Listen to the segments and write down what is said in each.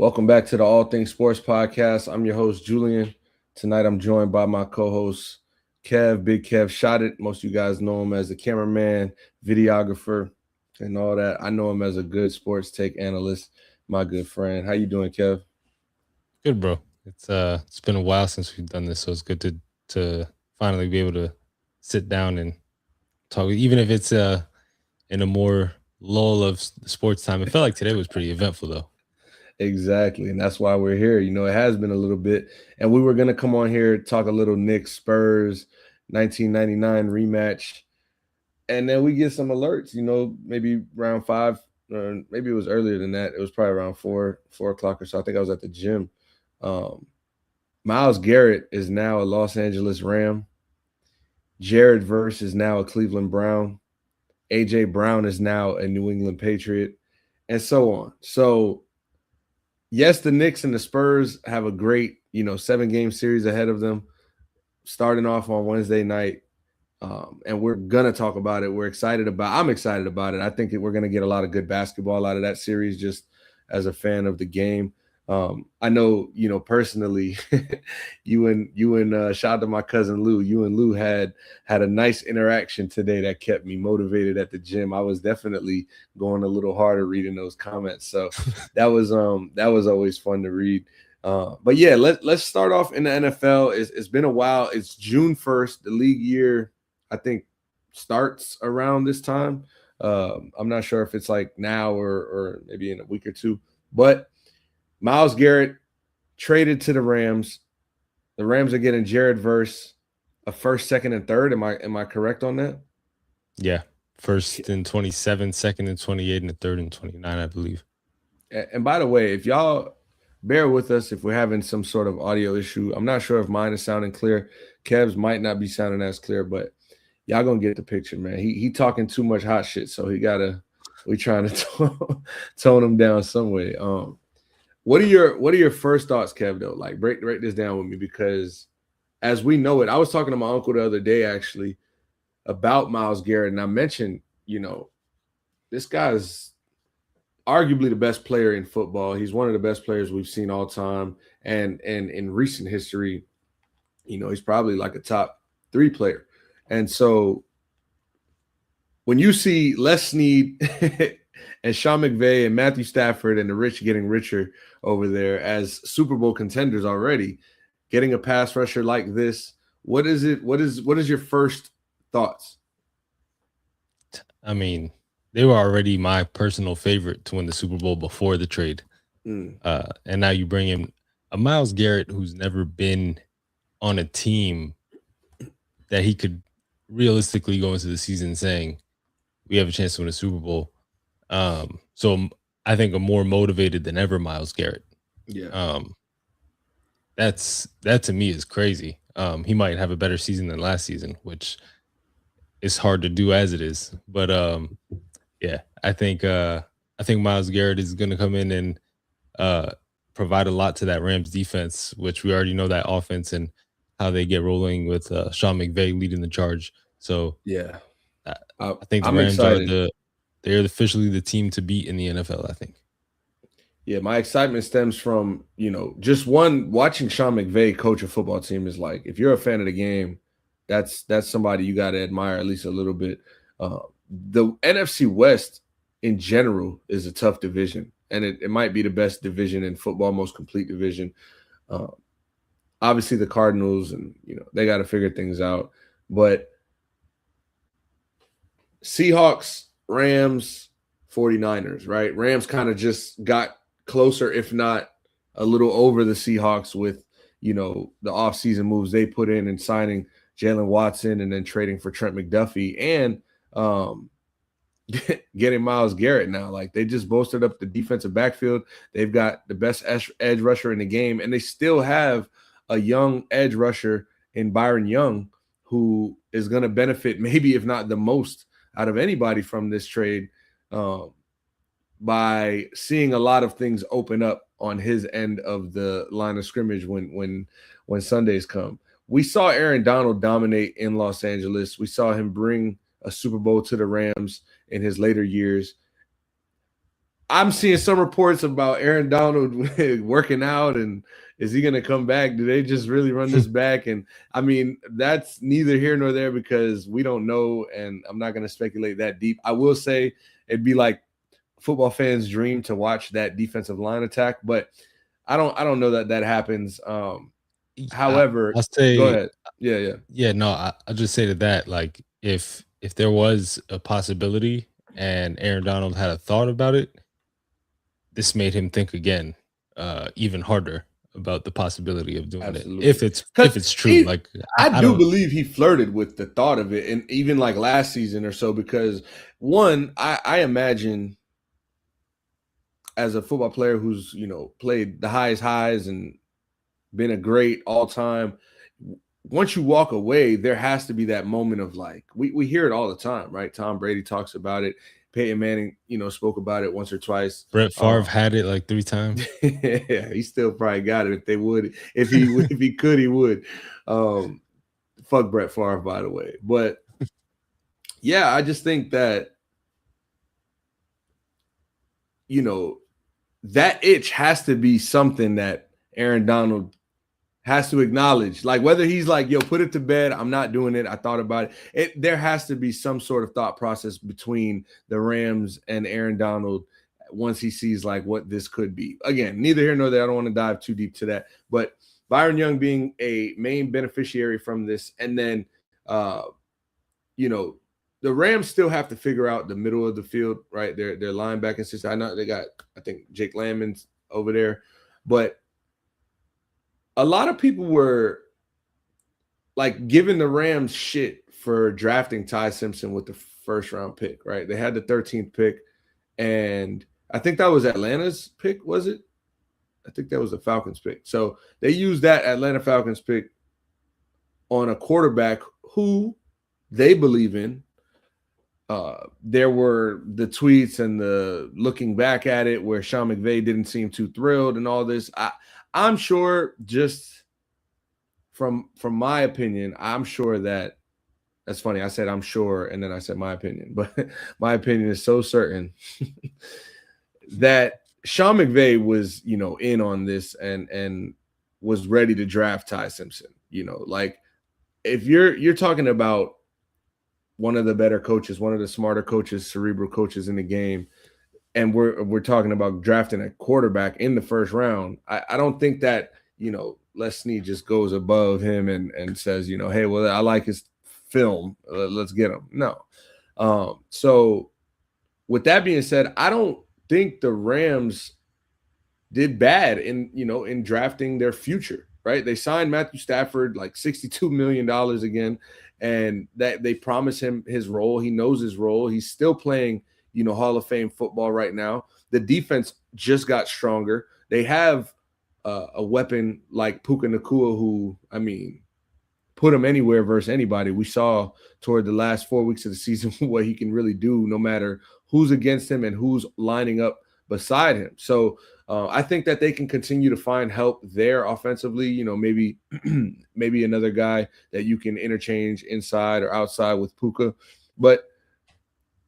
Welcome back to the All Things Sports Podcast. I'm your host, Julian. Tonight I'm joined by my co-host, Kev, Big Kev Shot It. Most of you guys know him as the cameraman, videographer, and all that. I know him as a good sports take analyst, my good friend. How you doing, Kev? Good, bro. It's been a while since we've done this, so it's good to finally be able to sit down and talk, even if it's in a more lull of sports time. It felt like today was pretty eventful, though. Exactly, and that's why we're here. It has been a little bit, and we were going to come on here, talk a little Knicks, Spurs, 1999 rematch, and then we get some alerts, maybe around 5, or maybe it was earlier than that. It was probably around 4 o'clock or so. I think I was at the gym. Myles Garrett is now a Los Angeles Ram. Jared Verse is now a Cleveland Brown. A.J. Brown is now a New England Patriot, and so on. So, yes, the Knicks and the Spurs have a great, 7-game series ahead of them, starting off on Wednesday night. And we're going to talk about it. I'm excited about it. I think we're going to get a lot of good basketball out of that series just as a fan of the game. I know, personally, you and shout out to my cousin Lou. You and Lou had a nice interaction today that kept me motivated at the gym. I was definitely going a little harder reading those comments. So that was always fun to read. But yeah, let's start off in the NFL. It's been a while. It's June 1st. The league year, I think, starts around this time. I'm not sure if it's like now or maybe in a week or two, but Myles Garrett traded to the Rams. The Rams are getting Jared Verse, a first, second, and third. Am I correct on that? Yeah, first in 27, second in 28, and the third in 29, I believe. And by the way, if y'all bear with us if we're having some sort of audio issue, I'm not sure if mine is sounding clear. Kev's might not be sounding as clear, but y'all gonna get the picture, man. He talking too much hot shit, so we trying to tone him down some way. What are your first thoughts, Kev, though? Like, break this down with me, because as we know it, I was talking to my uncle the other day actually about Myles Garrett, and I mentioned, this guy's arguably the best player in football. He's one of the best players we've seen all time, and in recent history, he's probably like a top 3 player. And so when you see Les Snead and Sean McVay and Matthew Stafford and the rich getting richer over there as Super Bowl contenders already, getting a pass rusher like this, what is your first thoughts? I mean, they were already my personal favorite to win the Super Bowl before the trade. And now you bring in a Myles Garrett who's never been on a team that he could realistically go into the season saying, we have a chance to win a Super Bowl. So I think I'm more motivated than ever, Myles Garrett. Yeah. That to me is crazy. He might have a better season than last season, which is hard to do as it is. But yeah, I think Myles Garrett is going to come in and provide a lot to that Rams defense, which we already know that offense and how they get rolling with Sean McVay leading the charge. So yeah, I think the Rams they're officially the team to beat in the NFL, I think. Yeah, my excitement stems from, just watching Sean McVay coach a football team is like, if you're a fan of the game, that's somebody you got to admire at least a little bit. The NFC West in general is a tough division, and it might be the best division in football, most complete division. Obviously the Cardinals, and they got to figure things out, but Seahawks, Rams, 49ers, right? Rams kind of just got closer, if not a little over the Seahawks with, the offseason moves they put in and signing Jalen Watson and then trading for Trent McDuffie and getting Myles Garrett now. Like, they just bolstered up the defensive backfield. They've got the best edge rusher in the game, and they still have a young edge rusher in Byron Young who is going to benefit maybe, if not the most, out of anybody from this trade by seeing a lot of things open up on his end of the line of scrimmage when Sundays come. We saw Aaron Donald dominate in Los Angeles. We saw him bring a Super Bowl to the Rams in his later years. I'm seeing some reports about Aaron Donald working out, and is he going to come back? Do they just really run this back? And I mean, that's neither here nor there because we don't know, and I'm not going to speculate that deep. I will say it'd be like football fans' dream to watch that defensive line attack, but I don't know that happens. However, I'll say, go ahead. Yeah. No, I'll just say to that, like, if there was a possibility and Aaron Donald had a thought about it, this made him think again, even harder about the possibility of doing Absolutely. it. If it's true, like I do believe he flirted with the thought of it, and even like last season or so, because one, I imagine as a football player who's played the highest highs and been a great all-time, once you walk away, there has to be that moment of like, we hear it all the time, right? Tom Brady talks about it. Peyton Manning, spoke about it once or twice. Brett Favre had it like 3 times. Yeah, he still probably got it if they would. If he could, he would. Fuck Brett Favre, by the way. But yeah, I just think that that itch has to be something that Aaron Donald has to acknowledge. Like whether he's like, yo, put it to bed, I'm not doing it, I thought about it. There has to be some sort of thought process between the Rams and Aaron Donald once he sees like what this could be. Again, neither here nor there. I don't want to dive too deep to that. But Byron Young being a main beneficiary from this, and then the Rams still have to figure out the middle of the field, right? Their linebacking system. I know they got, I think, Jake Landman's over there. But a lot of people were like giving the Rams shit for drafting Ty Simpson with the first round pick, right? They had the 13th pick, and I think that was Atlanta's pick, was it? I think that was the Falcons pick. So they used that Atlanta Falcons pick on a quarterback who they believe in. There were the tweets and the looking back at it where Sean McVay didn't seem too thrilled and all this. I'm sure, just from my opinion, I'm sure that's funny. I said I'm sure, and then I said my opinion, but my opinion is so certain that Sean McVay was, in on this and was ready to draft Ty Simpson. Like if you're talking about one of the better coaches, one of the smarter coaches, cerebral coaches in the game, and we're talking about drafting a quarterback in the first round, I don't think that, Les Snead just goes above him and says, hey, well, I like his film. Let's get him. No. So with that being said, I don't think the Rams did bad in drafting their future, right? They signed Matthew Stafford like $62 million again, and that they promise him his role. He knows his role. He's still playing, Hall of Fame football right now. The defense just got stronger. They have a weapon like Puka Nacua, who, I mean, put him anywhere versus anybody. We saw toward the last 4 weeks of the season what he can really do no matter who's against him and who's lining up beside him. So I think that they can continue to find help there offensively. Maybe another guy that you can interchange inside or outside with Puka. But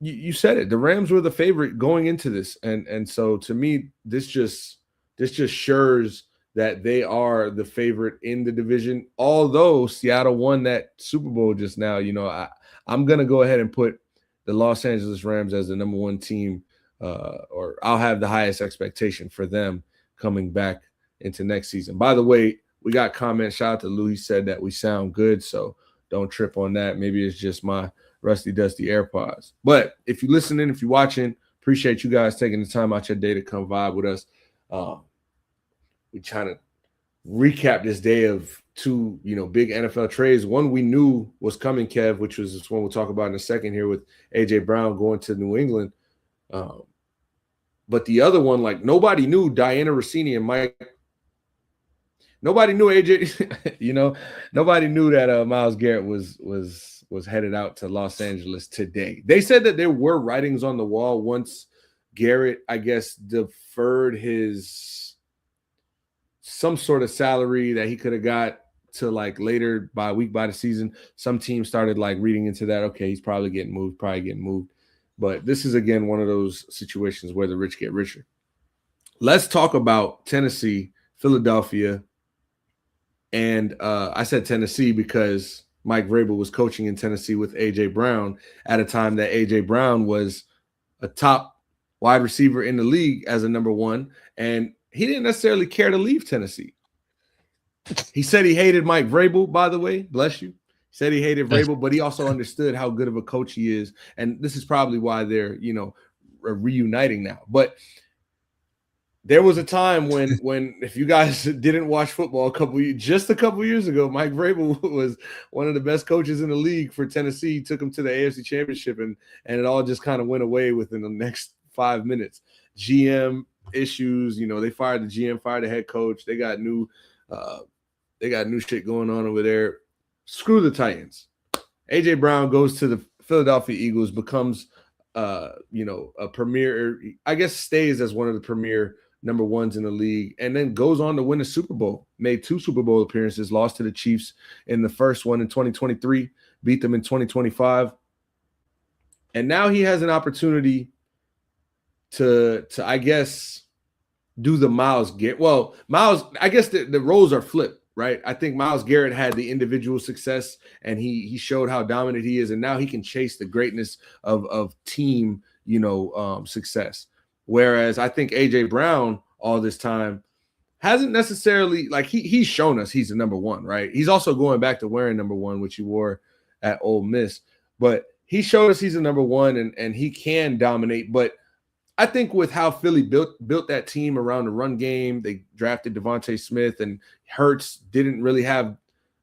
you said it. The Rams were the favorite going into this, and so to me, this just shures that they are the favorite in the division. Although Seattle won that Super Bowl just now, I'm gonna go ahead and put the Los Angeles Rams as the number one team. Or I'll have the highest expectation for them coming back into next season. By the way, we got comments. Shout out to Lou. He said that we sound good, so don't trip on that. Maybe it's just my rusty, dusty AirPods. But if you're listening, if you're watching, appreciate you guys taking the time out your day to come vibe with us. We trying to recap this day of two, big NFL trades. One we knew was coming, Kev, which was this one we'll talk about in a second here with A.J. Brown going to New England. But the other one, like nobody knew Diana Rossini and Mike. Nobody knew AJ. Nobody knew that Myles Garrett was headed out to Los Angeles today. They said that there were writings on the wall once Garrett, I guess, deferred his some sort of salary that he could have got to like later by the season. Some teams started like reading into that. Okay, he's probably getting moved. But this is, again, one of those situations where the rich get richer. Let's talk about Tennessee, Philadelphia. And I said Tennessee because Mike Vrabel was coaching in Tennessee with A.J. Brown at a time that A.J. Brown was a top wide receiver in the league as a number one. And he didn't necessarily care to leave Tennessee. He said he hated Mike Vrabel, by the way. Bless you. He said he hated Vrabel, but he also understood how good of a coach he is. And this is probably why they're, reuniting now. But there was a time when if you guys didn't watch football just a couple years ago, Mike Vrabel was one of the best coaches in the league for Tennessee. He took him to the AFC Championship, and it all just kind of went away within the next 5 minutes. GM issues, they fired the GM, fired the head coach. They got new shit going on over there. Screw the Titans. A.J. Brown goes to the Philadelphia Eagles, becomes a premier, I guess stays as one of the premier number ones in the league, and then goes on to win a Super Bowl. Made 2 Super Bowl appearances, lost to the Chiefs in the first one in 2023, beat them in 2025. And now he has an opportunity to I guess, do the Myles Garrett. Well, Myles, I guess the roles are flipped, right? I think Myles Garrett had the individual success, and he showed how dominant he is, and now he can chase the greatness of team, success. Whereas I think A.J. Brown all this time hasn't necessarily, he's shown us he's the number one, right? He's also going back to wearing number one, which he wore at Ole Miss. But he showed us he's the number one, and he can dominate. But I think with how Philly built that team around the run game, they drafted Devontae Smith, and Hurts didn't really have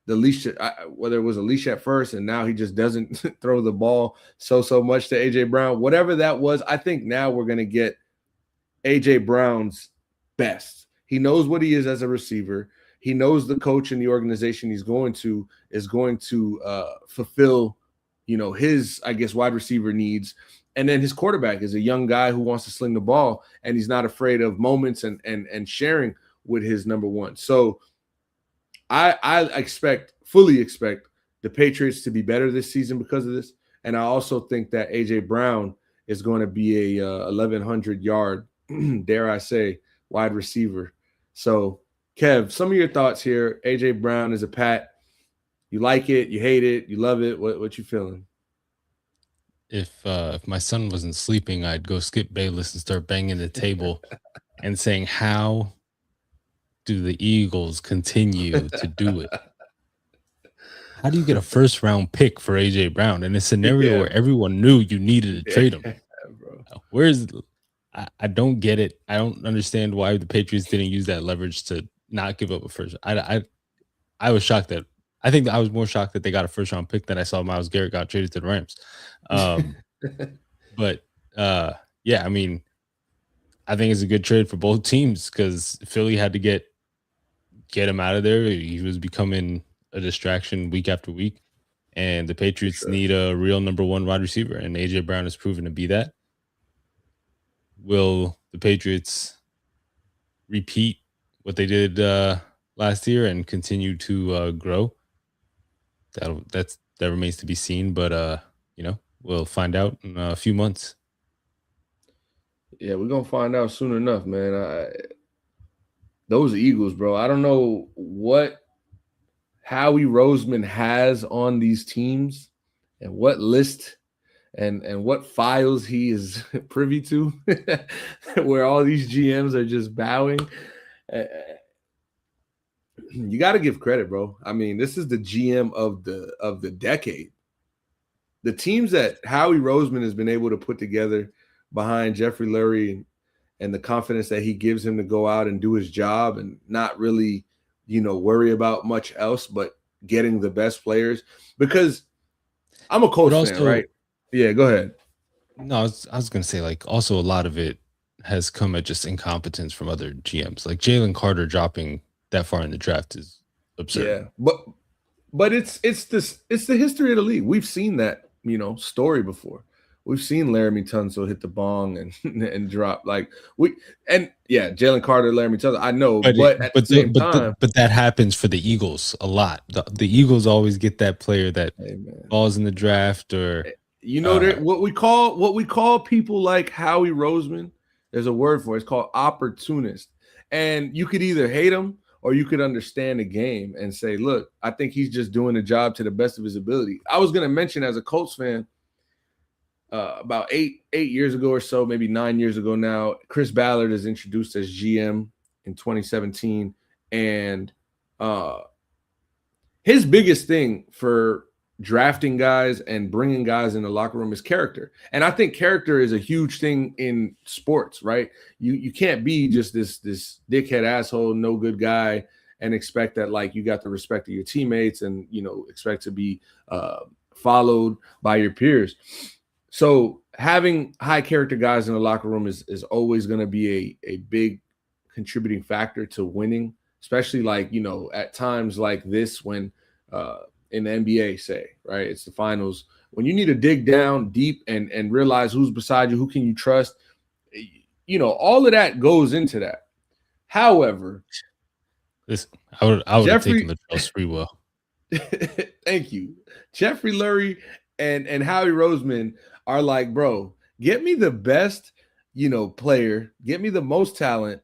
the leash, whether it was a leash at first, and now he just doesn't throw the ball so much to A.J. Brown. Whatever that was, I think now we're going to get A.J. Brown's best. He knows what he is as a receiver. He knows the coach and the organization is going to fulfill, his, I guess, wide receiver needs. And then his quarterback is a young guy who wants to sling the ball, and he's not afraid of moments and sharing with his number one. So I fully expect the Patriots to be better this season because of this. And I also think that A.J. Brown is going to be a 1,100-yard, dare I say, wide receiver. So, Kev, some of your thoughts here. A.J. Brown is a Pat. You like it, you hate it, you love it. What you feeling? If my son wasn't sleeping, I'd go skip Bayless and start banging the table and saying, how do the Eagles continue to do it? How do you get a first-round pick for A.J. Brown in a scenario where everyone knew you needed to trade him? Bro. I don't get it. I don't understand why the Patriots didn't use that leverage to not give up a first. I was shocked that – I think I was more shocked that they got a first-round pick than I saw Myles Garrett got traded to the Rams. But I mean, I think it's a good trade for both teams because Philly had to get him out of there. He was becoming a distraction week after week, and the Patriots need a real number one wide receiver, and A.J. Brown has proven to be that. Will the Patriots repeat what they did last year and continue to grow? That remains to be seen, but we'll find out in a few months. Yeah, we're gonna find out soon enough, man. Those Eagles, bro. I don't know what Howie Roseman has on these teams and what list and what files he is privy to, where all these GMs are just bowing. You got to give credit, bro. I mean, this is the GM of the decade. The teams that Howie Roseman has been able to put together behind Jeffrey Lurie and the confidence that he gives him to go out and do his job and not really, worry about much else but getting the best players. Because I'm a Colts fan, right? Yeah, go ahead. No, I was going to say, also a lot of it has come at just incompetence from other GMs. Like Jalen Carter dropping that far in the draft is absurd. Yeah, but it's the history of the league. We've seen that, story before. We've seen Laramie Tunsil hit the bong and drop Jalen Carter, Laramie Tunsil. I know, but at the same time, that happens for the Eagles a lot. The Eagles always get that player that falls in the draft or You know that what we call people like Howie Roseman, there's a word for it. It's called opportunist. And you could either hate him or you could understand the game and say, look, I think he's just doing the job to the best of his ability. I was going to mention as a Colts fan, about eight years ago or so, maybe 9 years ago now, Chris Ballard is introduced as GM in 2017. And his biggest thing for drafting guys and bringing guys in the locker room is character. And I think character is a huge thing in sports, right? You can't be just this dickhead asshole, no good guy, and expect that like you got the respect of your teammates and, you know, expect to be followed by your peers. So having high character guys in the locker room is always going to be a big contributing factor to winning, especially like, you know, at times like this when in the NBA, say, right, it's the finals, when you need to dig down deep and realize who's beside you, who can you trust, you know, all of that goes into that. However, I would have taken the Charles Freewell. Thank you. Jeffrey Lurie and Howie Roseman are like, bro, get me the best, you know, player, get me the most talent,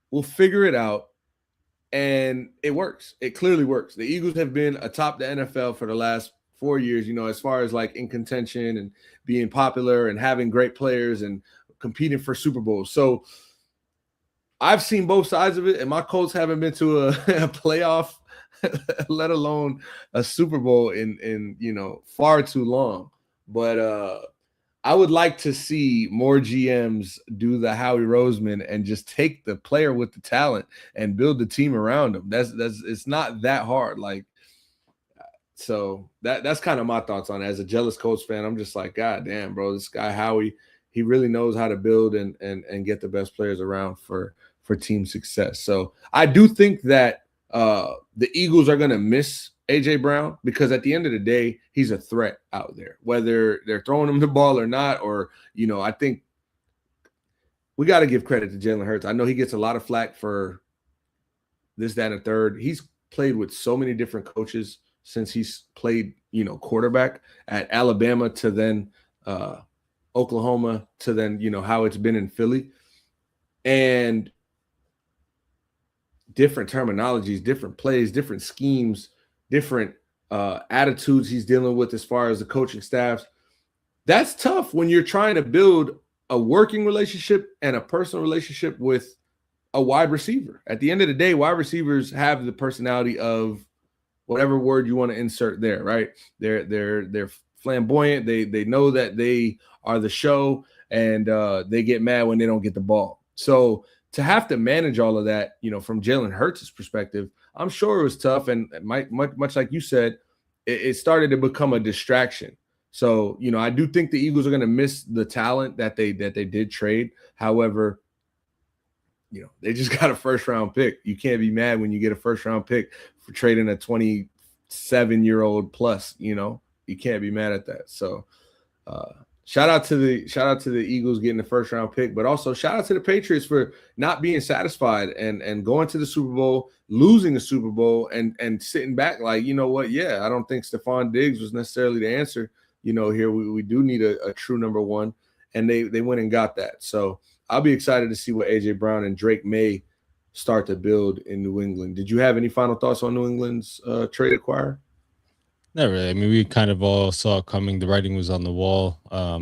we'll figure it out. And it works. It clearly works. The Eagles have been atop the NFL for the last 4 years, you know, as far as like in contention and being popular and having great players and competing for Super Bowls. So I've seen both sides of it, and my Colts haven't been to a playoff, let alone a Super Bowl in you know, far too long. But I would like to see more GMs do the Howie Roseman and just take the player with the talent and build the team around him. That's it's not that hard. Like, so that's kind of my thoughts on it. As a jealous Colts fan, I'm just like, God damn, bro, this guy Howie, he really knows how to build and get the best players around for team success. So I do think that the Eagles are going to miss AJ Brown, because at the end of the day, he's a threat out there, whether they're throwing him the ball or not. Or, you know, I think we got to give credit to Jalen Hurts. I know he gets a lot of flack for this, that, and a third. He's played with so many different coaches since he's played, you know, quarterback at Alabama to then Oklahoma to then, you know, how it's been in Philly. And different terminologies, different plays, different schemes, different attitudes he's dealing with as far as the coaching staffs. That's tough when you're trying to build a working relationship and a personal relationship with a wide receiver. At the end of the day, wide receivers have the personality of whatever word you want to insert there, right? They're flamboyant. They know that they are the show, and they get mad when they don't get the ball. So to have to manage all of that, you know, from Jalen Hurts' perspective, I'm sure it was tough. And much like you said, it started to become a distraction. So, you know, I do think the Eagles are going to miss the talent that they did trade. However, you know, they just got a first-round pick. You can't be mad when you get a first-round pick for trading a 27-year-old plus. You know, you can't be mad at that. So, shout out to the Eagles getting the first-round pick, but also shout out to the Patriots for not being satisfied and going to the Super Bowl, losing the Super Bowl, and sitting back like, you know what? Yeah, I don't think Stephon Diggs was necessarily the answer. You know, here we do need a true number one, and they went and got that. So I'll be excited to see what AJ Brown and Drake May start to build in New England. Did you have any final thoughts on New England's trade acquire? Not really. I mean, we kind of all saw it coming. The writing was on the wall.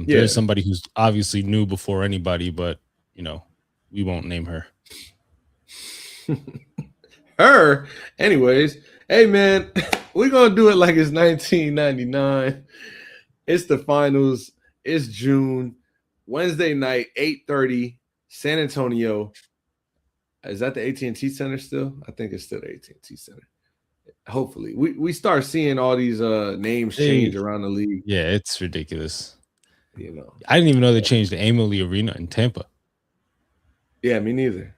There's somebody who's obviously new before anybody, but, you know, we won't name her. Her? Anyways, hey, man, we're going to do it like it's 1999. It's the finals. It's June. Wednesday night, 8:30, San Antonio. Is that the AT&T Center still? I think it's still the AT&T Center. Hopefully. We start seeing all these names change around the league. Yeah, it's ridiculous. You know, I didn't even know they changed the Amalie Arena in Tampa. Yeah, me neither.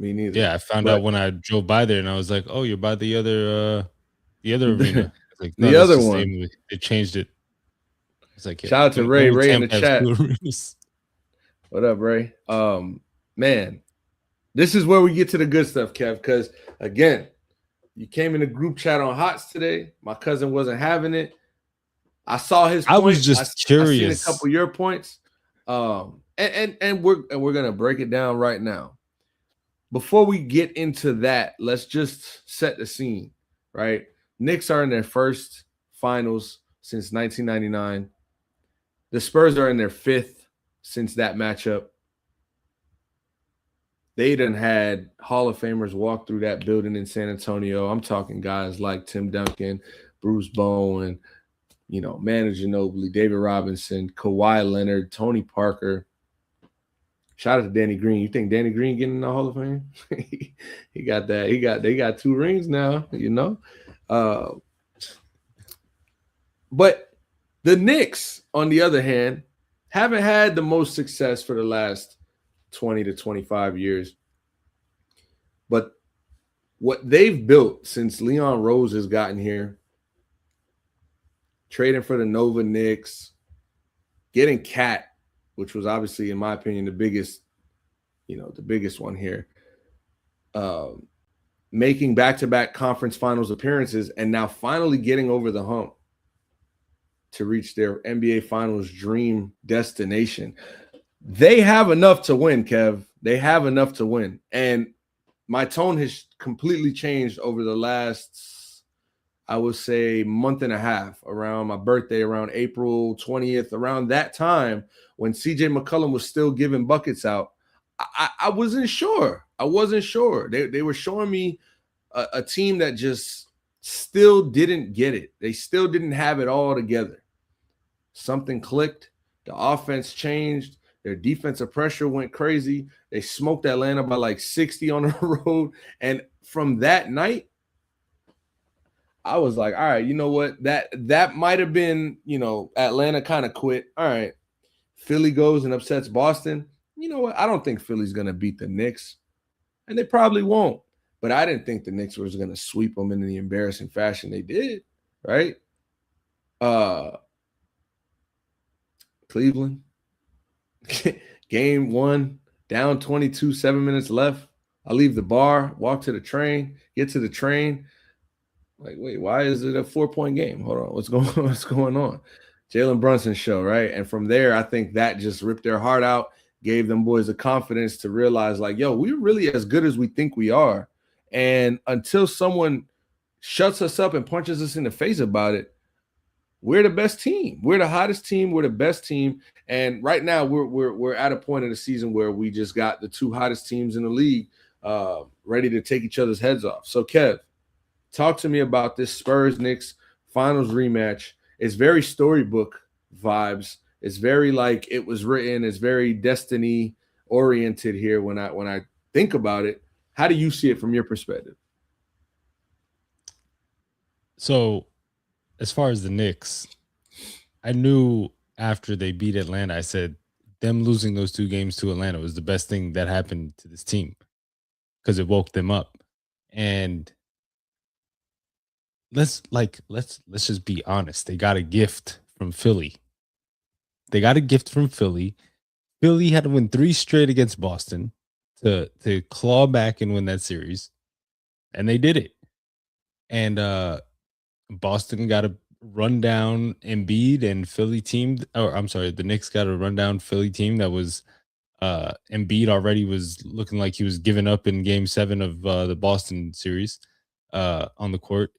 Yeah, I found out when I drove by there, and I was like, "Oh, you're by the other arena." Like, no, the other one. They changed it. It's like, shout out to Ray in the chat. What up, Ray? Man, this is where we get to the good stuff, Kev, because again, you came in a group chat on HOTS today. My cousin wasn't having it. I saw his I was points. just I seen a curious. couple of your points. And we're gonna break it down right now. Before we get into that, let's just set the scene, right? Knicks are in their first finals since 1999. The Spurs are in their fifth since that matchup. They done had Hall of Famers walk through that building in San Antonio. I'm talking guys like Tim Duncan, Bruce Bowen, Manu Ginobili, David Robinson, Kawhi Leonard, Tony Parker. Shout out to Danny Green. You think Danny Green getting in the Hall of Fame? He got that. They got 2 rings now, But the Knicks, on the other hand, haven't had the most success for the last 20 to 25 years. But what they've built since Leon Rose has gotten here, trading for the Nova Knicks, getting Cat, which was obviously, in my opinion, the biggest one here, making back-to-back conference finals appearances, and now finally getting over the hump to reach their NBA Finals dream destination. They have enough to win, Kev. They have enough to win. And my tone has completely changed over the last, I would say, month and a half, around my birthday, around April 20th, around that time when CJ McCollum was still giving buckets out. I wasn't sure. I wasn't sure. They were showing me a team that just still didn't get it. They still didn't have it all together. Something clicked. The offense changed. Their defensive pressure went crazy. They smoked Atlanta by like 60 on the road. And from that night, I was like, all right, you know what? That might have been, Atlanta kind of quit. All right. Philly goes and upsets Boston. You know what? I don't think Philly's going to beat the Knicks. And they probably won't. But I didn't think the Knicks was going to sweep them in the embarrassing fashion they did, right? Cleveland. Game 1, down 22, 7 minutes left. I leave the bar, walk to the train, get to the train. Like, wait, why is it a 4-point game? Hold on, what's going on? Jalen Brunson show, right? And from there, I think that just ripped their heart out, gave them boys the confidence to realize, like, yo, we're really as good as we think we are. And until someone shuts us up and punches us in the face about it, we're the best team. We're the hottest team. We're the best team. And right now, we're at a point in the season where we just got the 2 hottest teams in the league ready to take each other's heads off. So, Kev, talk to me about this Spurs-Knicks finals rematch. It's very storybook vibes. It's very like it was written. It's very destiny-oriented here when I think about it. How do you see it from your perspective? So, as far as the Knicks, I knew after they beat Atlanta, I said them losing those 2 games to Atlanta was the best thing that happened to this team because it woke them up. And let's just be honest. They got a gift from Philly. Philly had to win 3 straight against Boston to claw back and win that series, and they did it. And Boston got a rundown Embiid and Philly team, or I'm sorry, the Knicks got a rundown Philly team that was Embiid already was looking like he was giving up in Game 7 of the Boston series on the court.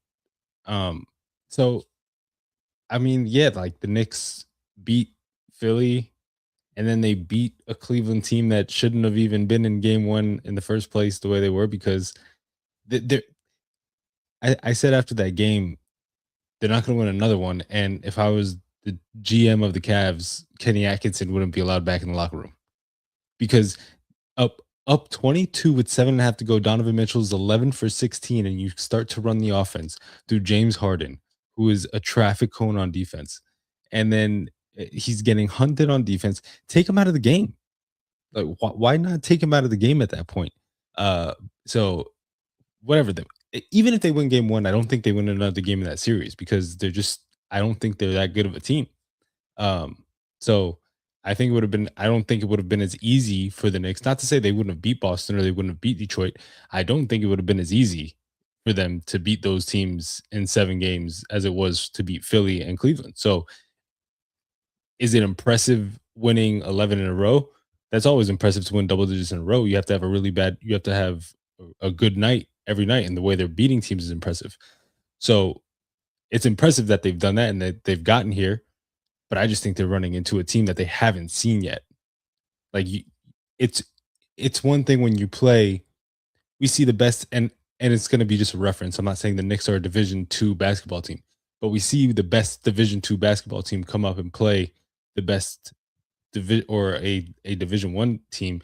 So I mean, yeah, like the Knicks beat Philly, and then they beat a Cleveland team that shouldn't have even been in Game 1 in the first place the way they were, because I said after that game, they're not going to win another one. And if I was the GM of the Cavs, Kenny Atkinson wouldn't be allowed back in the locker room, because up 22 with 7.5 to go, Donovan Mitchell's 11 for 16, and you start to run the offense through James Harden, who is a traffic cone on defense, and then he's getting hunted on defense. Take him out of the game. Like, why not take him out of the game at that point? So whatever. Even if they win Game 1, I don't think they win another game in that series, because I don't think they're that good of a team. So I think it would have been, I don't think it would have been as easy for the Knicks. Not to say they wouldn't have beat Boston or they wouldn't have beat Detroit. I don't think it would have been as easy for them to beat those teams in 7 games as it was to beat Philly and Cleveland. So is it impressive winning 11 in a row? That's always impressive to win double digits in a row. You have to have you have to have a good night every night, and the way they're beating teams is impressive. So it's impressive that they've done that and that they've gotten here, but I just think they're running into a team that they haven't seen yet. Like it's it's one thing when you play, we see the best, and it's going to be just a reference. I'm not saying the Knicks are a Division II basketball team, but we see the best Division II basketball team come up and play the best or a Division I team.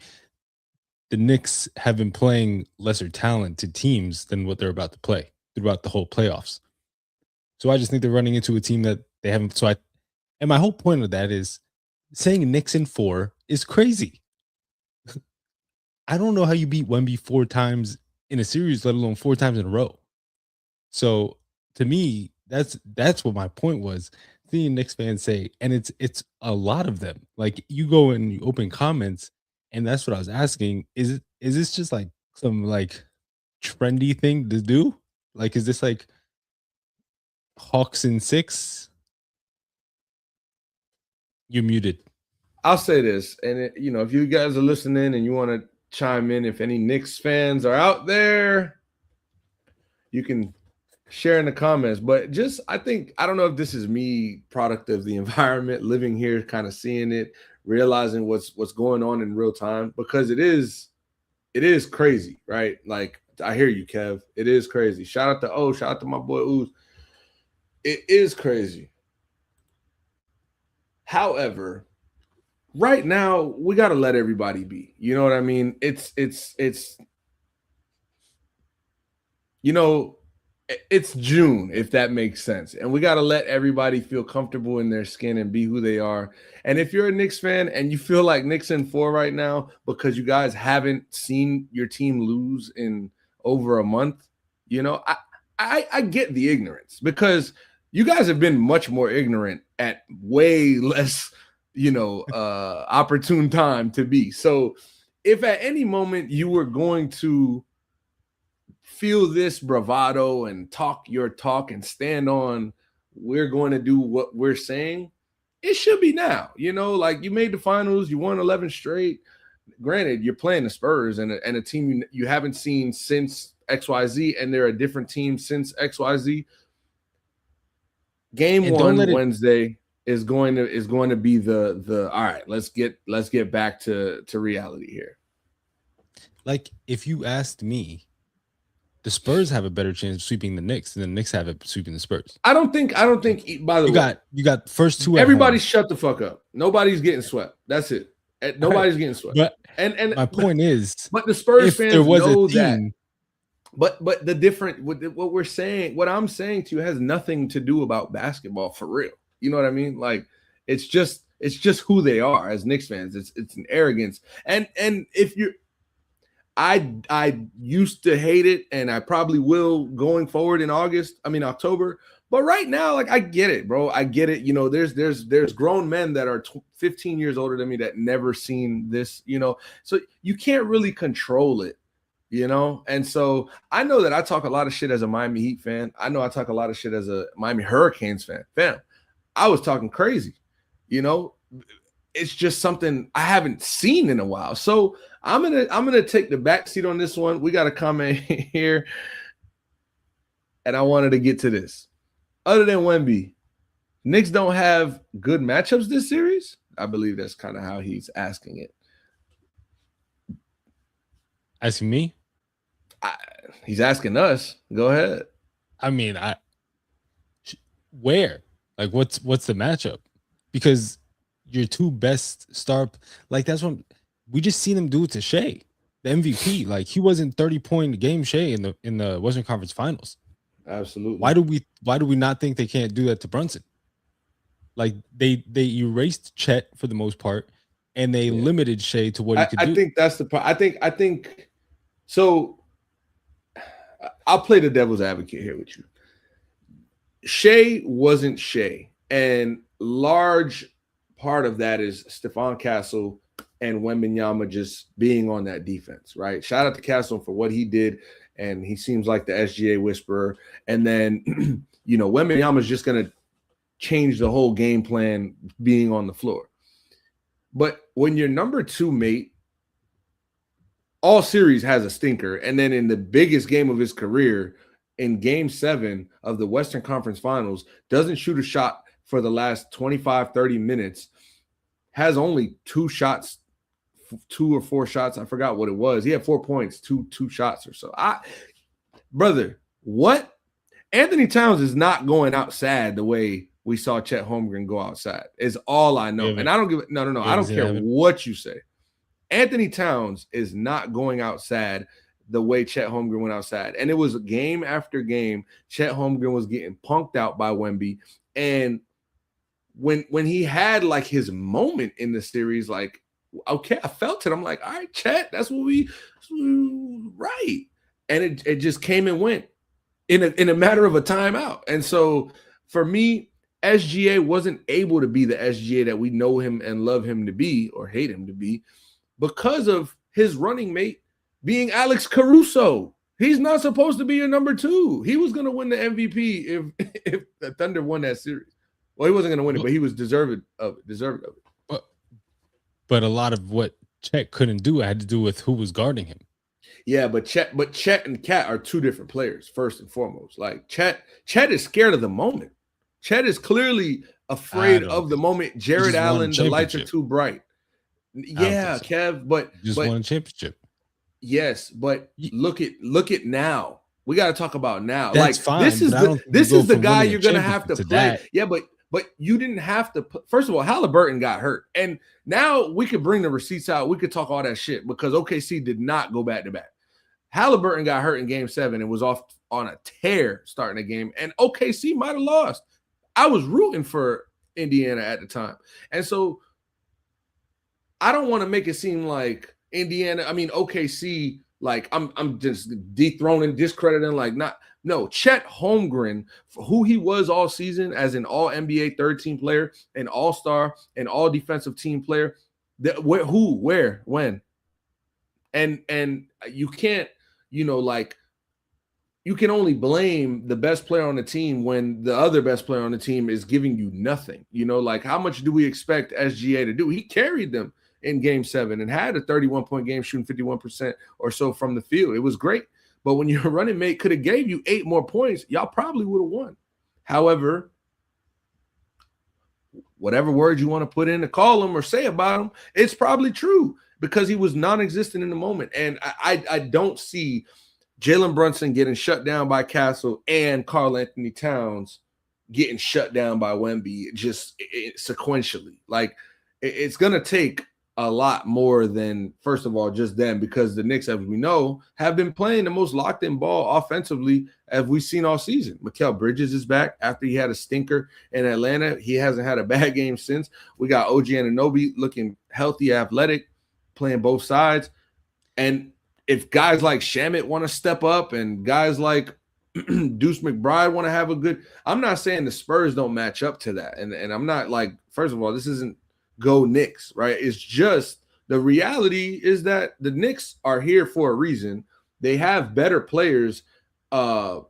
The Knicks have been playing lesser talented teams than what they're about to play throughout the whole playoffs. So I just think they're running into a team that they haven't. And my whole point of that is saying Knicks in 4 is crazy. I don't know how you beat Wemby 4 times in a series, let alone 4 times in a row. So to me, that's what my point was. Seeing Knicks fans say, and it's a lot of them. Like you go and you open comments, and that's what I was asking. Is this just like some like trendy thing to do? Like, is this like Hawks in 6? You're muted. I'll say this, and if you guys are listening and you want to chime in, if any Knicks fans are out there, you can share in the comments. But just I don't know if this is me, product of the environment, living here, kind of seeing it, realizing what's going on in real time, because it is crazy, right? Like I hear you, Kev. It is crazy. Shout out to my boy Ooze. It is crazy. However, right now we got to let everybody be. You know what I mean? It's June, if that makes sense. And we got to let everybody feel comfortable in their skin and be who they are. And if you're a Knicks fan and you feel like Knicks in 4 right now because you guys haven't seen your team lose in over a month, I get the ignorance, because you guys have been much more ignorant at way less, opportune time to be. So if at any moment you were going to feel this bravado and talk your talk and stand on, we're going to do what we're saying, it should be now. Like you made the finals, you won 11 straight. Granted, you're playing the Spurs and a team you haven't seen since XYZ, and they're a different team since XYZ. Game 1 Wednesday is going to be the all right, let's get back to reality here. Like if you asked me, the Spurs have a better chance of sweeping the Knicks than the Knicks have of sweeping the Spurs. I don't think. By the way, you got first 2. Everybody, shut the fuck up. Nobody's getting swept. That's it. Nobody's getting swept. But and my point is, but the Spurs fans know that. But the different what we're saying, what I'm saying to you, has nothing to do about basketball for real. You know what I mean? Like it's just who they are as Knicks fans. It's an arrogance. And if you're, I used to hate it, and I probably will going forward in October. But right now, like I get it, bro. I get it. There's grown men that are 15 years older than me that never seen this. So you can't really control it. And so I know that I talk a lot of shit as a Miami Heat fan. I know I talk a lot of shit as a Miami Hurricanes fan. Fam, I was talking crazy. It's just something I haven't seen in a while. So I'm gonna take the back seat on this one. We got a comment here, and I wanted to get to this. Other than Wemby, Knicks don't have good matchups this series. I believe that's kind of how he's asking it. Asking me? He's asking us. Go ahead. I mean, where? Like, what's the matchup? Because your 2 best star, like that's what we just seen him do it to Shea, the MVP. Like he wasn't 30-point game Shea in the Western Conference Finals. Absolutely. Why do we not think they can't do that to Brunson? Like they erased Chet for the most part, and they limited Shea to what he could do. I think that's the part. I think so. I'll play the devil's advocate here with you. Shea wasn't Shea, and large part of that is Stephon Castle and Wembanyama just being on that defense, right? Shout out to Castle for what he did, and he seems like the SGA whisperer. And then, Wembanyama is just going to change the whole game plan being on the floor. But when your number 2 mate all series has a stinker, and then in the biggest game of his career, in Game 7 of the Western Conference Finals, doesn't shoot a shot for the last 25, 30 minutes, has only 2 shots, 2 or 4 shots. I forgot what it was. He had 4 points, two shots or so. Brother, what? Anthony Towns is not going outside the way we saw Chet Holmgren go outside, is all I know. And I don't give it. No. I don't care what you say. Anthony Towns is not going outside the way Chet Holmgren went outside. And it was game after game, Chet Holmgren was getting punked out by Wemby. And when he had like his moment in the series, like, okay, I felt it. I'm like, all right, Chet, that's what we right. And it just came and went in a matter of a timeout. And so for me, SGA wasn't able to be the SGA that we know him and love him to be or hate him to be because of his running mate being Alex Caruso. He's not supposed to be your number 2. He was going to win the MVP if the Thunder won that series. Well, he wasn't going to win it, but he was deserved of it. But a lot of what Chet couldn't do had to do with who was guarding him. Yeah, but Chet and Cat are 2 different players, first and foremost. Like Chet is scared of the moment. Chet is clearly afraid of the moment. Jared Allen, the lights are too bright. Yeah, Kev, but just won a championship. Yes, but look at now. We got to talk about now. That's like fine, this is the guy you're gonna have to play. That. Yeah, but you didn't have to. First of all, Halliburton got hurt, and now we could bring the receipts out. We could talk all that shit because OKC did not go back to back. Halliburton got hurt in Game 7 and was off on a tear starting the game, and OKC might have lost. I was rooting for Indiana at the time, and so I don't want to make it seem like OKC, like I'm just dethroning, discrediting, like not. No, Chet Holmgren, for who he was all season as an all NBA third team player, an all-star, an all defensive team player, where, when. And you can't, you can only blame the best player on the team when the other best player on the team is giving you nothing. Like how much do we expect SGA to do? He carried them in Game 7 and had a 31-point game, shooting 51% or so from the field. It was great. But when your running mate could have gave you 8 more points, y'all probably would have won. However, whatever word you want to put in to call him or say about him, it's probably true because he was non-existent in the moment. And I don't see Jalen Brunson getting shut down by Castle and Karl Anthony Towns getting shut down by Wemby just sequentially. Like it's going to take a lot more than, first of all, just them, because the Knicks, as we know, have been playing the most locked-in ball offensively as we've seen all season. Mikal Bridges is back after he had a stinker in Atlanta. He hasn't had a bad game since. We got OG Anunoby looking healthy, athletic, playing both sides. And if guys like Shamet want to step up and guys like Deuce McBride want to have a good – I'm not saying the Spurs don't match up to that. And I'm not like – first of all, this isn't – go Knicks, right? It's just the reality is that the Knicks are here for a reason. They have better players they